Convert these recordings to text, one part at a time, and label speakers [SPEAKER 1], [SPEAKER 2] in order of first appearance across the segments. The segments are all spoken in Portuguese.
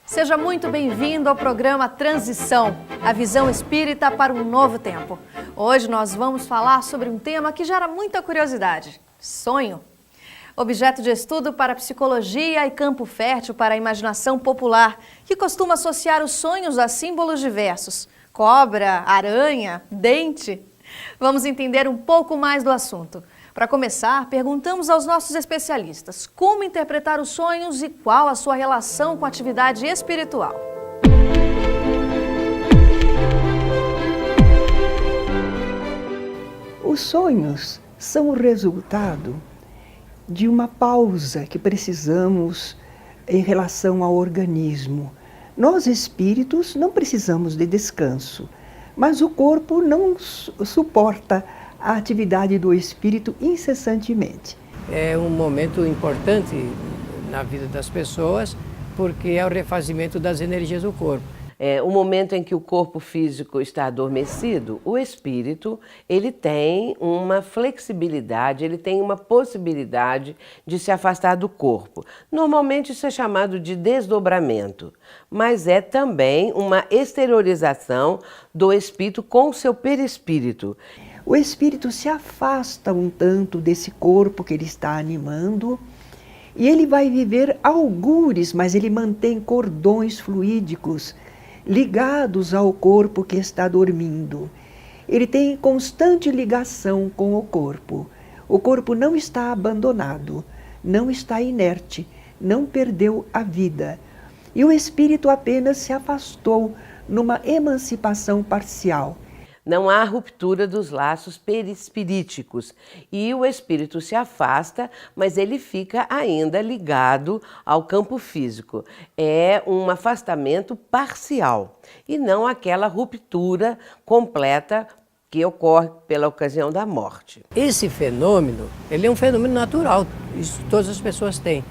[SPEAKER 1] Seja muito bem-vindo ao programa Transição, a visão espírita para um novo tempo. Hoje nós vamos falar sobre um tema que gera muita curiosidade: sonho. Objeto de estudo para a psicologia e campo fértil para a imaginação popular, que costuma associar os sonhos a símbolos diversos: cobra, aranha, dente. Vamos entender um pouco mais do assunto. Para começar, perguntamos aos nossos especialistas como interpretar os sonhos e qual a sua relação com a atividade espiritual.
[SPEAKER 2] Os sonhos são o resultado de uma pausa que precisamos em relação ao organismo. Nós, espíritos, não precisamos de descanso, mas o corpo não suporta a atividade do espírito incessantemente.
[SPEAKER 3] É um momento importante na vida das pessoas, porque é o refazimento das energias do corpo.
[SPEAKER 4] É o momento em que o corpo físico está adormecido, o espírito, ele tem uma flexibilidade, ele tem uma possibilidade de se afastar do corpo. Normalmente isso é chamado de desdobramento, mas é também uma exteriorização do espírito com o seu perispírito.
[SPEAKER 2] O espírito se afasta um tanto desse corpo que ele está animando e ele vai viver algures, mas ele mantém cordões fluídicos ligados ao corpo que está dormindo. Ele tem constante ligação com o corpo. O corpo não está abandonado, não está inerte, não perdeu a vida. E o espírito apenas se afastou numa emancipação parcial.
[SPEAKER 4] Não há ruptura dos laços perispiríticos e o espírito se afasta, mas ele fica ainda ligado ao campo físico. É um afastamento parcial e não aquela ruptura completa que ocorre pela ocasião da morte.
[SPEAKER 3] Esse fenômeno, ele é um fenômeno natural, isso todas as pessoas têm.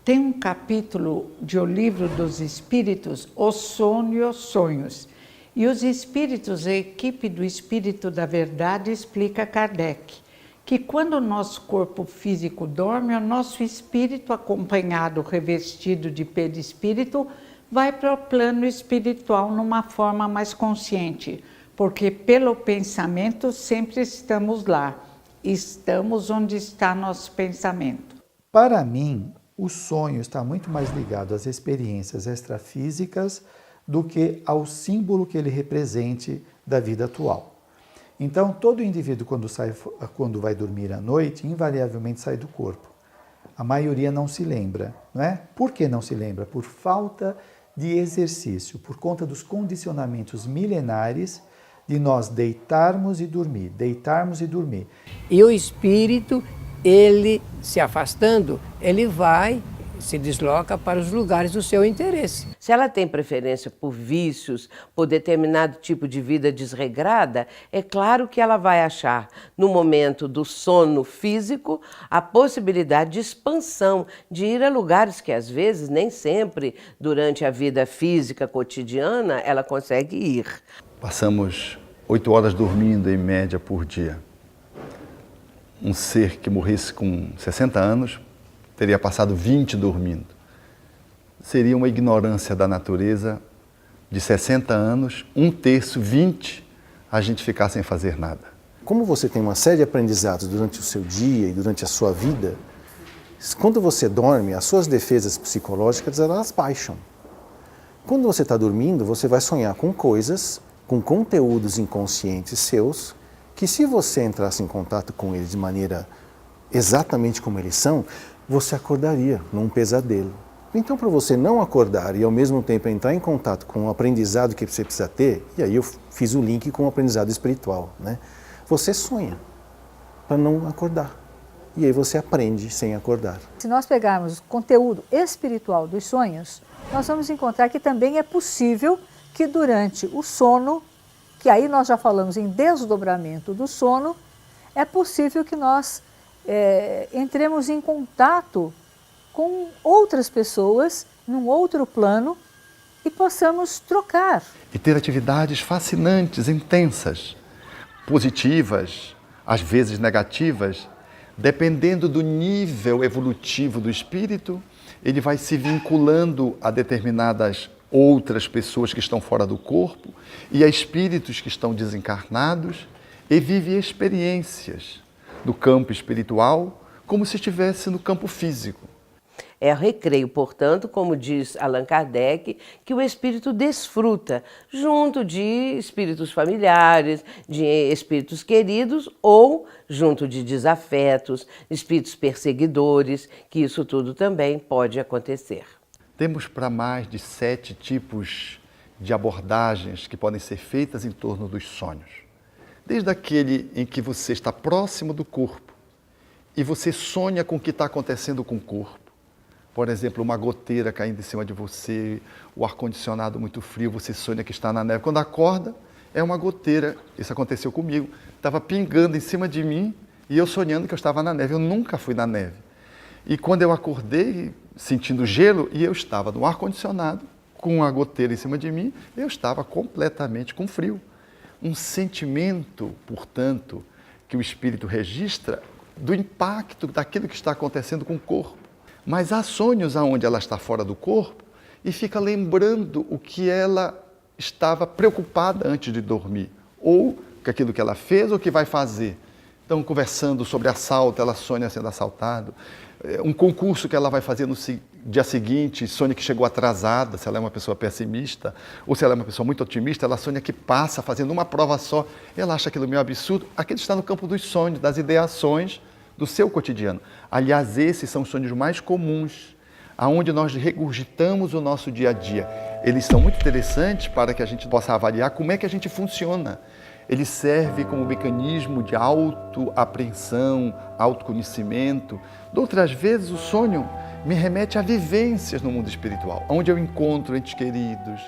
[SPEAKER 5] Tem um capítulo de O Livro dos Espíritos, O Sono e os Sonhos. E os espíritos, a equipe do Espírito da Verdade explica a Kardec que quando o nosso corpo físico dorme, o nosso espírito, acompanhado, revestido de perispírito, vai para o plano espiritual numa forma mais consciente, porque pelo pensamento sempre estamos lá, estamos onde está nosso pensamento.
[SPEAKER 6] Para mim, o sonho está muito mais ligado às experiências extrafísicas do que ao símbolo que ele represente da vida atual. Então, todo indivíduo quando vai dormir à noite, invariavelmente sai do corpo. A maioria não se lembra, não é? Por que não se lembra? Por falta de exercício, por conta dos condicionamentos milenares de nós deitarmos e dormir, deitarmos e dormir.
[SPEAKER 3] E o espírito, ele se afastando, ele se desloca para os lugares do seu interesse.
[SPEAKER 4] Se ela tem preferência por vícios, por determinado tipo de vida desregrada, é claro que ela vai achar, no momento do sono físico, a possibilidade de expansão, de ir a lugares que às vezes, nem sempre, durante a vida física cotidiana, ela consegue ir.
[SPEAKER 7] Passamos 8 horas dormindo em média por dia. Um ser que morresse com 60 anos, teria passado 20 dormindo. Seria uma ignorância da natureza de 60 anos, 1/3, 20, a gente ficar sem fazer nada.
[SPEAKER 8] Como você tem uma série de aprendizados durante o seu dia e durante a sua vida, quando você dorme, as suas defesas psicológicas, elas baixam. Quando você está dormindo, você vai sonhar com coisas, com conteúdos inconscientes seus, que se você entrasse em contato com eles de maneira exatamente como eles são, você acordaria num pesadelo. Então, para você não acordar e ao mesmo tempo entrar em contato com o aprendizado que você precisa ter, e aí eu fiz o link com o aprendizado espiritual, né? Você sonha para não acordar. E aí você aprende sem acordar.
[SPEAKER 9] Se nós pegarmos o conteúdo espiritual dos sonhos, nós vamos encontrar que também é possível que durante o sono, que aí nós já falamos em desdobramento do sono, é possível que nós entremos em contato com outras pessoas, num outro plano, e possamos trocar.
[SPEAKER 7] E ter atividades fascinantes, intensas, positivas, às vezes negativas, dependendo do nível evolutivo do espírito, ele vai se vinculando a determinadas outras pessoas que estão fora do corpo e a espíritos que estão desencarnados e vive experiências do campo espiritual como se estivesse no campo físico.
[SPEAKER 4] É recreio, portanto, como diz Allan Kardec, que o espírito desfruta junto de espíritos familiares, de espíritos queridos ou junto de desafetos, espíritos perseguidores, que isso tudo também pode acontecer.
[SPEAKER 7] Temos para mais de 7 tipos de abordagens que podem ser feitas em torno dos sonhos. Desde aquele em que você está próximo do corpo e você sonha com o que está acontecendo com o corpo. Por exemplo, uma goteira caindo em cima de você, o ar-condicionado muito frio, você sonha que está na neve. Quando acorda, é uma goteira. Isso aconteceu comigo. Estava pingando em cima de mim e eu sonhando que eu estava na neve. Eu nunca fui na neve. E quando eu acordei, sentindo gelo, e eu estava no ar-condicionado, com a goteira em cima de mim, eu estava completamente com frio. Um sentimento, portanto, que o espírito registra do impacto daquilo que está acontecendo com o corpo. Mas há sonhos onde ela está fora do corpo e fica lembrando o que ela estava preocupada antes de dormir, ou com aquilo que ela fez ou que vai fazer. Então, conversando sobre assalto, ela sonha sendo assaltada. Um concurso que ela vai fazer no dia seguinte, sonha que chegou atrasada, se ela é uma pessoa pessimista, ou se ela é uma pessoa muito otimista, ela sonha que passa fazendo uma prova só. Ela acha aquilo meio absurdo. Aquilo está no campo dos sonhos, das ideações do seu cotidiano. Aliás, esses são os sonhos mais comuns, aonde nós regurgitamos o nosso dia a dia. Eles são muito interessantes para que a gente possa avaliar como é que a gente funciona. Ele serve como mecanismo de autoapreensão, autoconhecimento. De outras vezes, o sonho me remete a vivências no mundo espiritual, onde eu encontro entes queridos.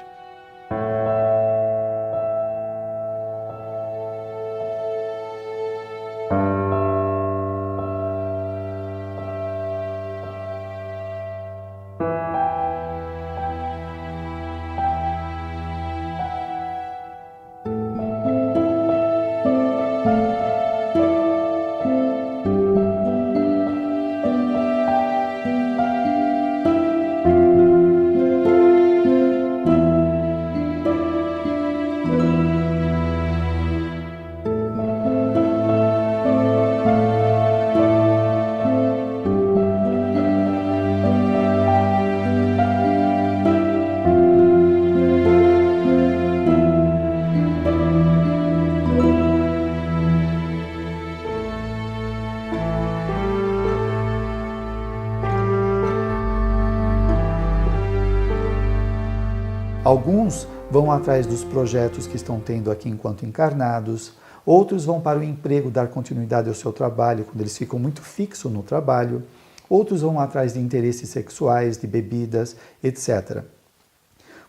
[SPEAKER 6] Alguns vão atrás dos projetos que estão tendo aqui enquanto encarnados, outros vão para o emprego, dar continuidade ao seu trabalho, quando eles ficam muito fixos no trabalho, outros vão atrás de interesses sexuais, de bebidas, etc.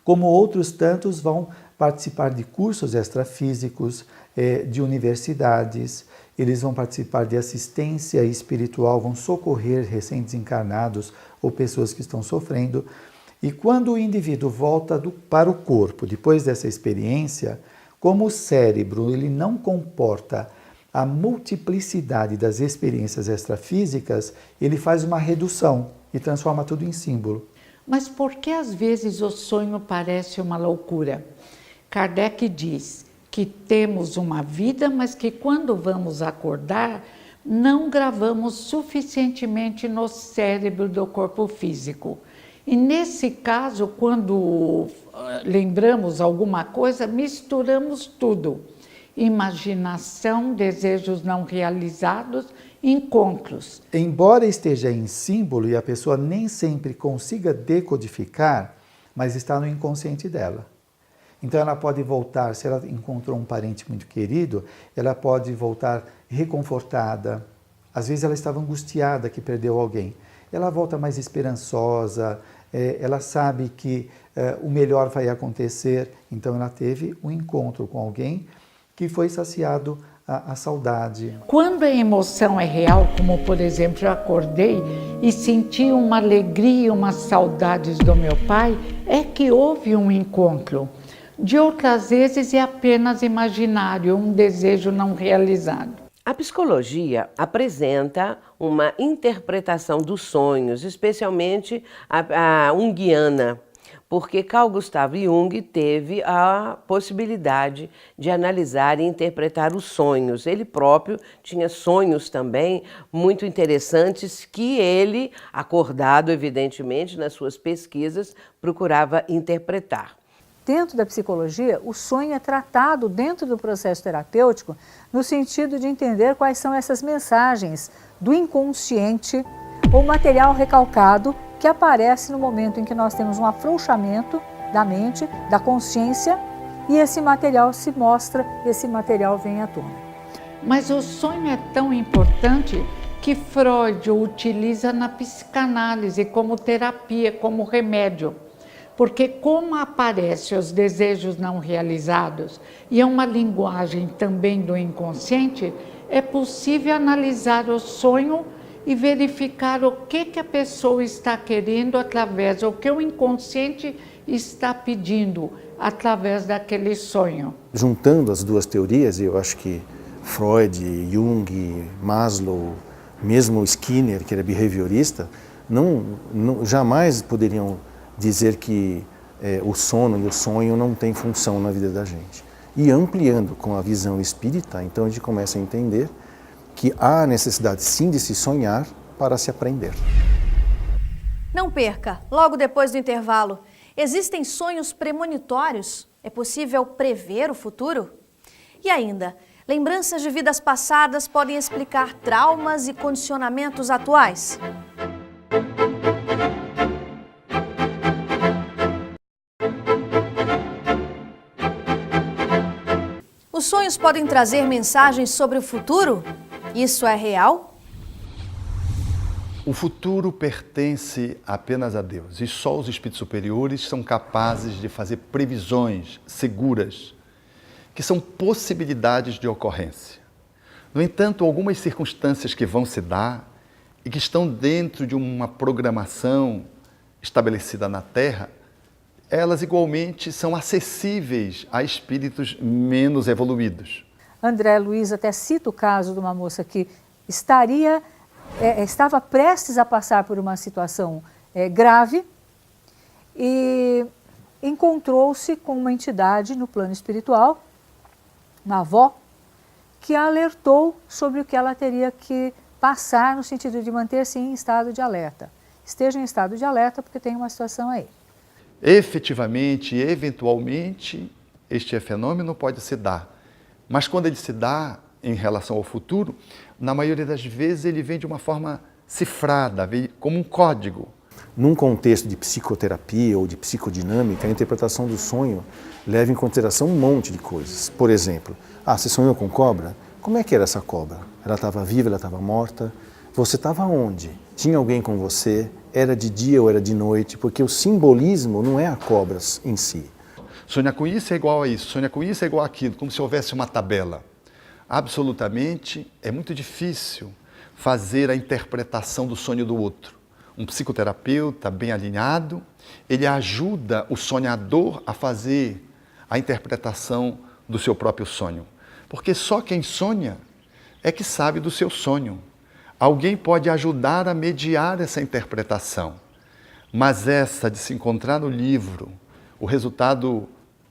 [SPEAKER 6] Como outros tantos vão participar de cursos extrafísicos, de universidades, eles vão participar de assistência espiritual, vão socorrer recém-desencarnados ou pessoas que estão sofrendo. E quando o indivíduo volta para o corpo, depois dessa experiência, como o cérebro ele não comporta a multiplicidade das experiências extrafísicas, ele faz uma redução e transforma tudo em símbolo.
[SPEAKER 5] Mas por que às vezes o sonho parece uma loucura? Kardec diz que temos uma vida, mas que quando vamos acordar, não gravamos suficientemente no cérebro do corpo físico. E nesse caso, quando lembramos alguma coisa, misturamos tudo. Imaginação, desejos não realizados, encontros.
[SPEAKER 6] Embora esteja em símbolo e a pessoa nem sempre consiga decodificar, mas está no inconsciente dela. Então ela pode voltar, se ela encontrou um parente muito querido, ela pode voltar reconfortada. Às vezes ela estava angustiada que perdeu alguém. Ela volta mais esperançosa, ela sabe que o melhor vai acontecer, então ela teve um encontro com alguém que foi saciado a saudade.
[SPEAKER 5] Quando a emoção é real, como por exemplo eu acordei e senti uma alegria, umas saudades do meu pai, é que houve um encontro. De outras vezes é apenas imaginário, um desejo não realizado.
[SPEAKER 4] A psicologia apresenta uma interpretação dos sonhos, especialmente a junguiana, porque Carl Gustav Jung teve a possibilidade de analisar e interpretar os sonhos. Ele próprio tinha sonhos também muito interessantes que ele, acordado evidentemente nas suas pesquisas, procurava interpretar.
[SPEAKER 9] Dentro da psicologia, o sonho é tratado dentro do processo terapêutico no sentido de entender quais são essas mensagens do inconsciente ou material recalcado que aparece no momento em que nós temos um afrouxamento da mente, da consciência, e esse material se mostra, esse material vem à tona.
[SPEAKER 5] Mas o sonho é tão importante que Freud o utiliza na psicanálise como terapia, como remédio. Porque como aparecem os desejos não realizados e é uma linguagem também do inconsciente, é possível analisar o sonho e verificar o que a pessoa está querendo através, o que o inconsciente está pedindo através daquele sonho.
[SPEAKER 8] Juntando as duas teorias, eu acho que Freud, Jung, Maslow, mesmo Skinner, que era behaviorista, jamais poderiam dizer que o sono e o sonho não têm função na vida da gente. E ampliando com a visão espírita, então a gente começa a entender que há necessidade sim de se sonhar para se aprender.
[SPEAKER 1] Não perca, logo depois do intervalo, existem sonhos premonitórios? É possível prever o futuro? E ainda, lembranças de vidas passadas podem explicar traumas e condicionamentos atuais? Os sonhos podem trazer mensagens sobre o futuro? Isso é real?
[SPEAKER 7] O futuro pertence apenas a Deus e só os espíritos superiores são capazes de fazer previsões seguras, que são possibilidades de ocorrência. No entanto, algumas circunstâncias que vão se dar e que estão dentro de uma programação estabelecida na Terra, elas igualmente são acessíveis a espíritos menos evoluídos.
[SPEAKER 9] André Luiz até cita o caso de uma moça que estava prestes a passar por uma situação grave e encontrou-se com uma entidade no plano espiritual, uma avó, que a alertou sobre o que ela teria que passar no sentido de manter-se em estado de alerta. Esteja em estado de alerta porque tem uma situação aí.
[SPEAKER 7] Efetivamente, eventualmente, este fenômeno pode se dar. Mas quando ele se dá em relação ao futuro, na maioria das vezes ele vem de uma forma cifrada, vem como um código.
[SPEAKER 8] Num contexto de psicoterapia ou de psicodinâmica, a interpretação do sonho leva em consideração um monte de coisas. Por exemplo, você sonhou com cobra? Como é que era essa cobra? Ela estava viva, ela estava morta? Você estava onde? Tinha alguém com você? Era de dia ou era de noite? Porque o simbolismo não é a cobra em si.
[SPEAKER 7] Sonhar com isso é igual a isso, sonhar com isso é igual àquilo, como se houvesse uma tabela. Absolutamente, é muito difícil fazer a interpretação do sonho do outro. Um psicoterapeuta bem alinhado, ele ajuda o sonhador a fazer a interpretação do seu próprio sonho. Porque só quem sonha é que sabe do seu sonho. Alguém pode ajudar a mediar essa interpretação. Mas essa de se encontrar no livro, o resultado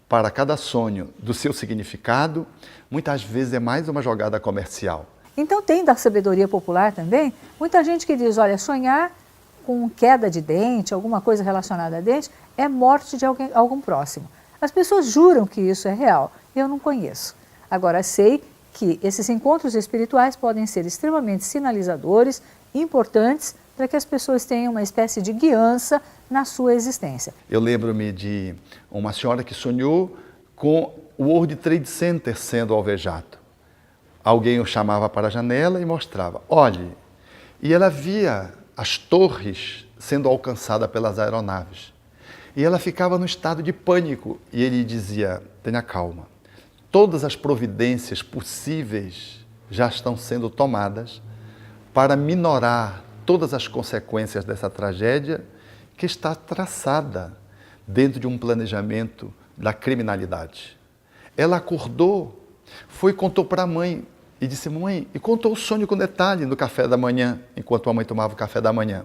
[SPEAKER 7] para cada sonho do seu significado, muitas vezes é mais uma jogada comercial.
[SPEAKER 9] Então tem da sabedoria popular também, muita gente que diz, olha, sonhar com queda de dente, alguma coisa relacionada a dente, é morte de algum próximo. As pessoas juram que isso é real, eu não conheço. Agora sei que esses encontros espirituais podem ser extremamente sinalizadores, importantes, para que as pessoas tenham uma espécie de guiança na sua existência.
[SPEAKER 7] Eu lembro-me de uma senhora que sonhou com o World Trade Center sendo alvejado. Alguém o chamava para a janela e mostrava, olhe, e ela via as torres sendo alcançadas pelas aeronaves. E ela ficava no estado de pânico e ele dizia, tenha calma, todas as providências possíveis já estão sendo tomadas para minorar todas as consequências dessa tragédia que está traçada dentro de um planejamento da criminalidade. Ela acordou, foi e contou para a mãe, e disse: mamãe, e contou o sonho com detalhe no café da manhã, enquanto a mãe tomava o café da manhã.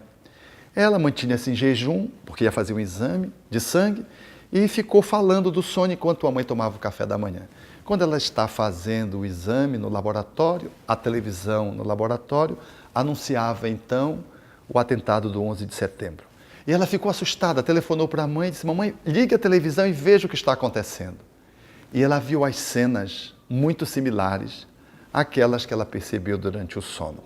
[SPEAKER 7] Ela mantinha-se em jejum, porque ia fazer um exame de sangue, e ficou falando do sonho enquanto a mãe tomava o café da manhã. Quando ela está fazendo o exame no laboratório, a televisão no laboratório anunciava então o atentado do 11 de setembro. E ela ficou assustada, telefonou para a mãe e disse: mamãe, ligue a televisão e veja o que está acontecendo. E ela viu as cenas muito similares àquelas que ela percebeu durante o sono.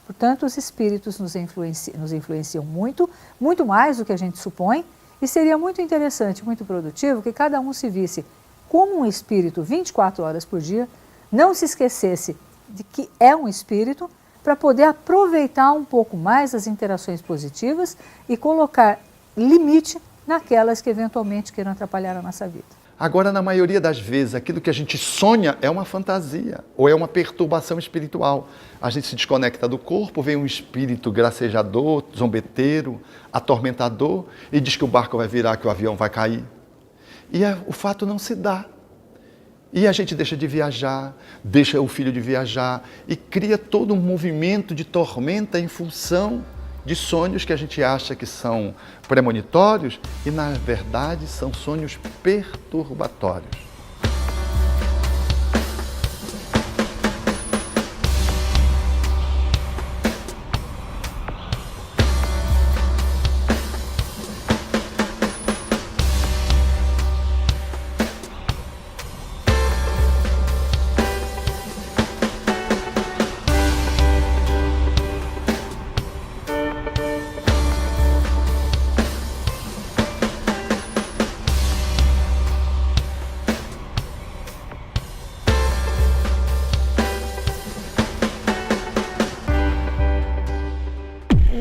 [SPEAKER 9] Portanto, os espíritos nos influenciam muito, muito mais do que a gente supõe, e seria muito interessante, muito produtivo que cada um se visse como um espírito 24 horas por dia, não se esquecesse de que é um espírito, para poder aproveitar um pouco mais as interações positivas e colocar limite naquelas que eventualmente queiram atrapalhar a nossa vida.
[SPEAKER 7] Agora, na maioria das vezes, aquilo que a gente sonha é uma fantasia ou é uma perturbação espiritual. A gente se desconecta do corpo, vem um espírito gracejador, zombeteiro, atormentador e diz que o barco vai virar, que o avião vai cair. E o fato não se dá. E a gente deixa de viajar, deixa o filho de viajar e cria todo um movimento de tormenta em função de sonhos que a gente acha que são premonitórios e, na verdade, são sonhos perturbatórios.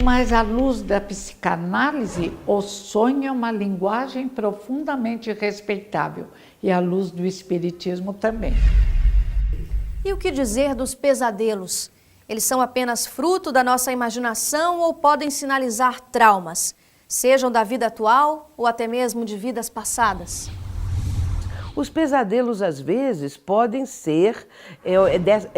[SPEAKER 5] Mas à luz da psicanálise, o sonho é uma linguagem profundamente respeitável e à luz do espiritismo também.
[SPEAKER 1] E o que dizer dos pesadelos? Eles são apenas fruto da nossa imaginação ou podem sinalizar traumas, sejam da vida atual ou até mesmo de vidas passadas?
[SPEAKER 4] Os pesadelos, às vezes, podem ser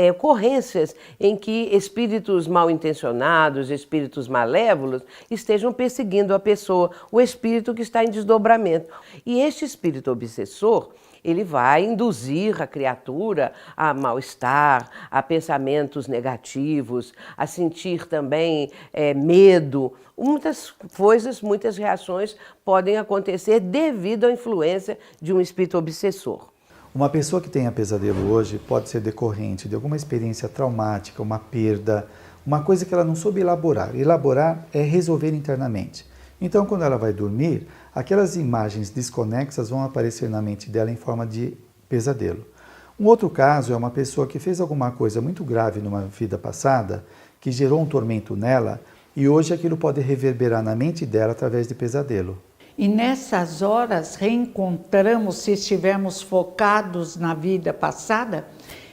[SPEAKER 4] ocorrências em que espíritos mal intencionados, espíritos malévolos, estejam perseguindo a pessoa, o espírito que está em desdobramento. E este espírito obsessor, ele vai induzir a criatura a mal-estar, a pensamentos negativos, a sentir também medo. Muitas coisas, muitas reações podem acontecer devido à influência de um espírito obsessor.
[SPEAKER 6] Uma pessoa que tenha pesadelo hoje pode ser decorrente de alguma experiência traumática, uma perda, uma coisa que ela não soube elaborar. Elaborar é resolver internamente. Então, quando ela vai dormir, aquelas imagens desconexas vão aparecer na mente dela em forma de pesadelo. Um outro caso é uma pessoa que fez alguma coisa muito grave numa vida passada, que gerou um tormento nela, e hoje aquilo pode reverberar na mente dela através de pesadelo.
[SPEAKER 5] E nessas horas reencontramos, se estivermos focados na vida passada,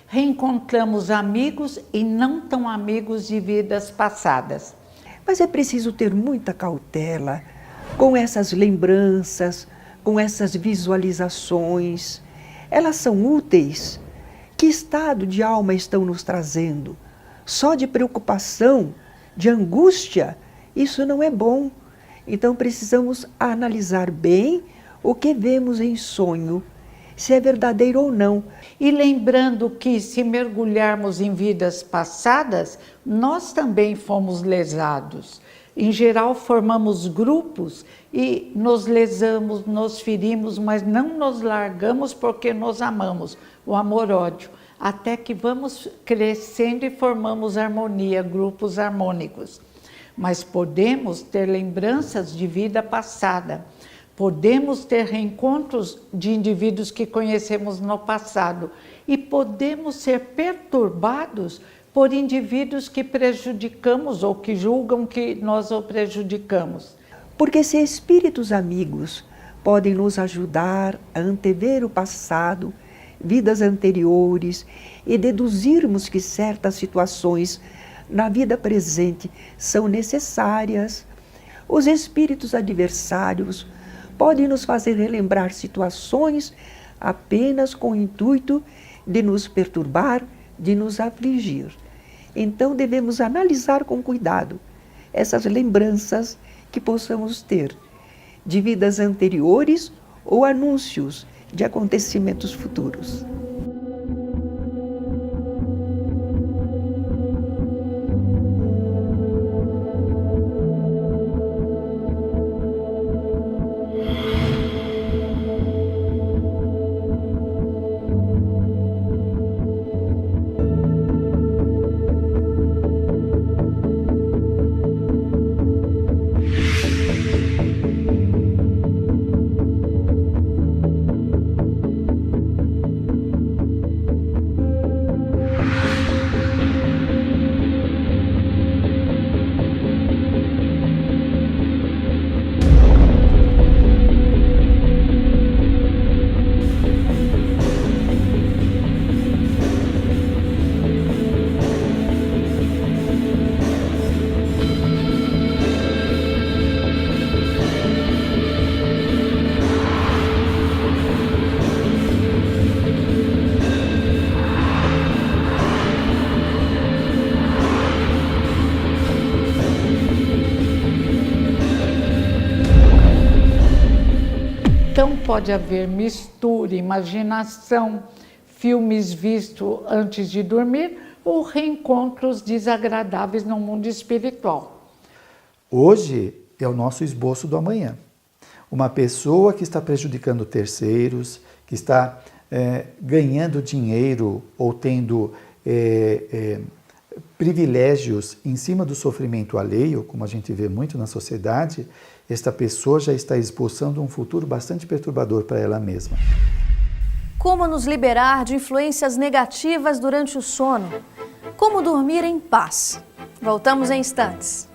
[SPEAKER 5] reencontramos amigos e não tão amigos de vidas passadas.
[SPEAKER 2] Mas é preciso ter muita cautela com essas lembranças, com essas visualizações. Elas são úteis? Que estado de alma estão nos trazendo? Só de preocupação, de angústia? Isso não é bom. Então precisamos analisar bem o que vemos em sonho, se é verdadeiro ou não.
[SPEAKER 5] E lembrando que se mergulharmos em vidas passadas, nós também fomos lesados. Em geral, formamos grupos e nos lesamos, nos ferimos, mas não nos largamos porque nos amamos, o amor-ódio, até que vamos crescendo e formamos harmonia, grupos harmônicos. Mas podemos ter lembranças de vida passada, podemos ter reencontros de indivíduos que conhecemos no passado e podemos ser perturbados por indivíduos que prejudicamos ou que julgam que nós o prejudicamos.
[SPEAKER 2] Porque se espíritos amigos podem nos ajudar a antever o passado, vidas anteriores e deduzirmos que certas situações na vida presente são necessárias, os espíritos adversários podem nos fazer relembrar situações apenas com o intuito de nos perturbar, de nos afligir. Então devemos analisar com cuidado essas lembranças que possamos ter de vidas anteriores ou anúncios de acontecimentos futuros.
[SPEAKER 5] Então pode haver mistura, imaginação, filmes vistos antes de dormir ou reencontros desagradáveis no mundo espiritual.
[SPEAKER 6] Hoje é o nosso esboço do amanhã. Uma pessoa que está prejudicando terceiros, que está ganhando dinheiro ou tendo privilégios em cima do sofrimento alheio, como a gente vê muito na sociedade, esta pessoa já está esboçando um futuro bastante perturbador para ela mesma.
[SPEAKER 1] Como nos liberar de influências negativas durante o sono? Como dormir em paz? Voltamos em instantes.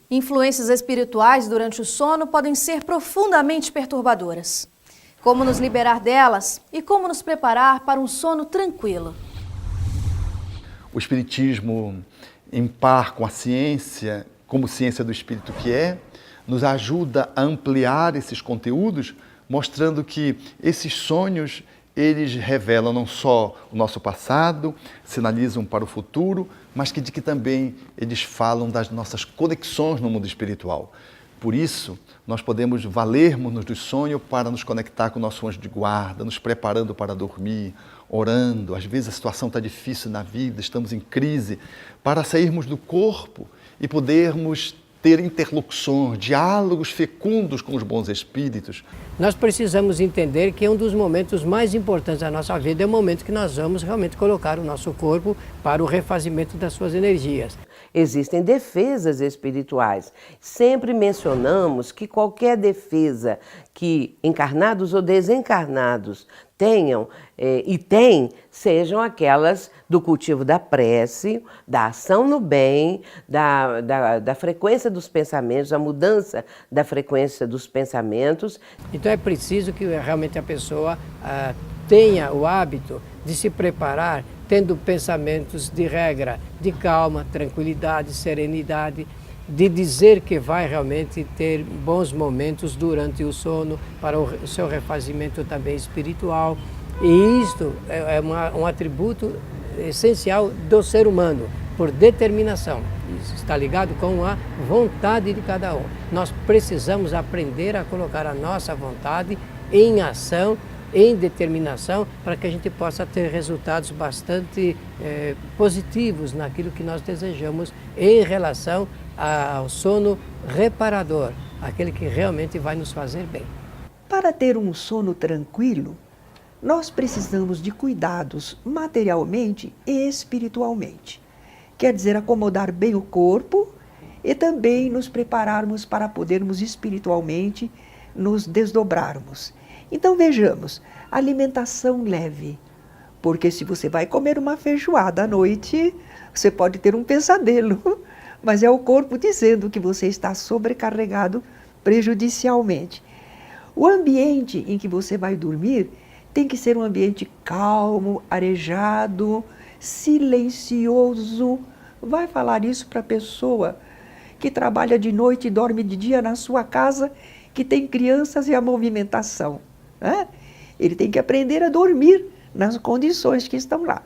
[SPEAKER 1] Influências espirituais durante o sono podem ser profundamente perturbadoras. Como nos liberar delas e como nos preparar para um sono tranquilo?
[SPEAKER 7] O Espiritismo, em par com a ciência, como ciência do Espírito que é, nos ajuda a ampliar esses conteúdos, mostrando que esses sonhos, eles revelam não só o nosso passado, sinalizam para o futuro, mas que também eles falam das nossas conexões no mundo espiritual. Por isso, nós podemos valermos-nos do sonho para nos conectar com o nosso anjo de guarda, nos preparando para dormir, orando. Às vezes a situação está difícil na vida, estamos em crise, para sairmos do corpo e podermos ter interlocuções, diálogos fecundos com os bons espíritos.
[SPEAKER 3] Nós precisamos entender que um dos momentos mais importantes da nossa vida é o momento que nós vamos realmente colocar o nosso corpo para o refazimento das suas energias.
[SPEAKER 4] Existem defesas espirituais. Sempre mencionamos que qualquer defesa que encarnados ou desencarnados tenham e têm, sejam aquelas do cultivo da prece, da ação no bem, da frequência dos pensamentos, a mudança da frequência dos pensamentos.
[SPEAKER 3] Então é preciso que realmente a pessoa tenha o hábito de se preparar tendo pensamentos de regra, de calma, tranquilidade, serenidade, de dizer que vai realmente ter bons momentos durante o sono para o seu refazimento também espiritual. E isto é um atributo essencial do ser humano, por determinação. Isso está ligado com a vontade de cada um. Nós precisamos aprender a colocar a nossa vontade em ação, em determinação, para que a gente possa ter resultados bastante positivos naquilo que nós desejamos em relação ao sono reparador, aquele que realmente vai nos fazer bem.
[SPEAKER 2] Para ter um sono tranquilo, nós precisamos de cuidados materialmente e espiritualmente. Quer dizer, acomodar bem o corpo e também nos prepararmos para podermos espiritualmente nos desdobrarmos. Então vejamos, alimentação leve, porque se você vai comer uma feijoada à noite, você pode ter um pesadelo, mas é o corpo dizendo que você está sobrecarregado prejudicialmente. O ambiente em que você vai dormir tem que ser um ambiente calmo, arejado, silencioso. Vai falar isso para a pessoa que trabalha de noite e dorme de dia na sua casa que tem crianças e a movimentação. Né? Ele tem que aprender a dormir nas condições que estão lá.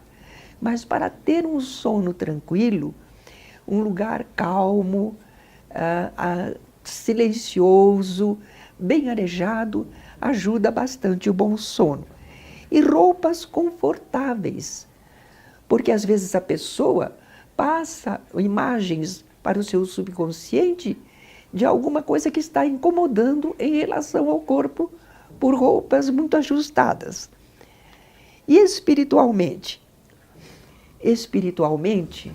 [SPEAKER 2] Mas para ter um sono tranquilo, um lugar calmo, silencioso, bem arejado, ajuda bastante o bom sono. E roupas confortáveis, porque às vezes a pessoa passa imagens para o seu subconsciente de alguma coisa que está incomodando em relação ao corpo por roupas muito ajustadas. E espiritualmente? Espiritualmente,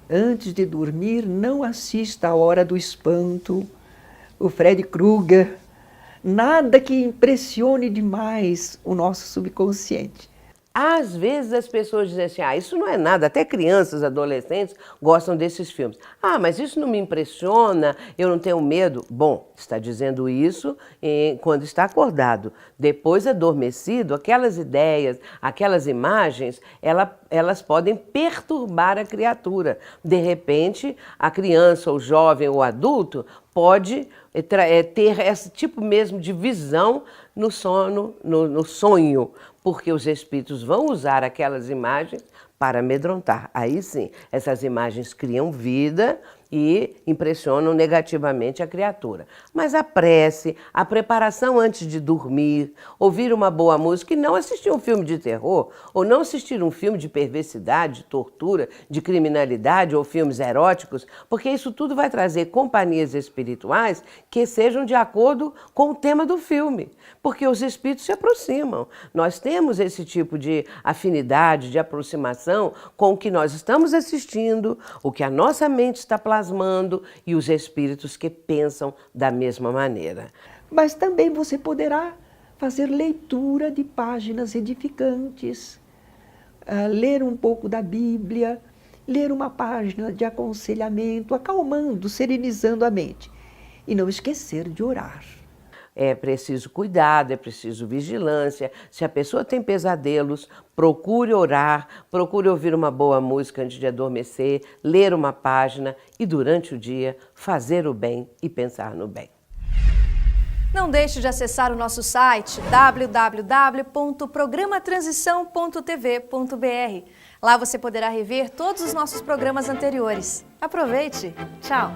[SPEAKER 2] antes de dormir, não assista a Hora do Espanto, o Freddy Krueger, nada que impressione demais o nosso subconsciente.
[SPEAKER 4] Às vezes as pessoas dizem assim, isso não é nada, até crianças, adolescentes gostam desses filmes. Mas isso não me impressiona, eu não tenho medo. Bom, está dizendo isso quando está acordado. Depois adormecido, aquelas ideias, aquelas imagens, elas podem perturbar a criatura. De repente, a criança, o jovem ou o adulto pode ter esse tipo mesmo de visão no sono, no sonho, porque os espíritos vão usar aquelas imagens para amedrontar. Aí sim, essas imagens criam vida e impressionam negativamente a criatura. Mas a prece, a preparação antes de dormir, ouvir uma boa música e não assistir um filme de terror, ou não assistir um filme de perversidade, de tortura, de criminalidade ou filmes eróticos, porque isso tudo vai trazer companhias espirituais que sejam de acordo com o tema do filme, porque os espíritos se aproximam. Nós temos esse tipo de afinidade, de aproximação com o que nós estamos assistindo, o que a nossa mente está plasmando e os espíritos que pensam da mesma maneira.
[SPEAKER 2] Mas também você poderá fazer leitura de páginas edificantes, ler um pouco da Bíblia, ler uma página de aconselhamento, acalmando, serenizando a mente. E não esquecer de orar.
[SPEAKER 4] É preciso cuidado, é preciso vigilância. Se a pessoa tem pesadelos, procure orar, procure ouvir uma boa música antes de adormecer, ler uma página e durante o dia fazer o bem e pensar no bem.
[SPEAKER 1] Não deixe de acessar o nosso site www.programatransição.tv.br. Lá você poderá rever todos os nossos programas anteriores. Aproveite! Tchau!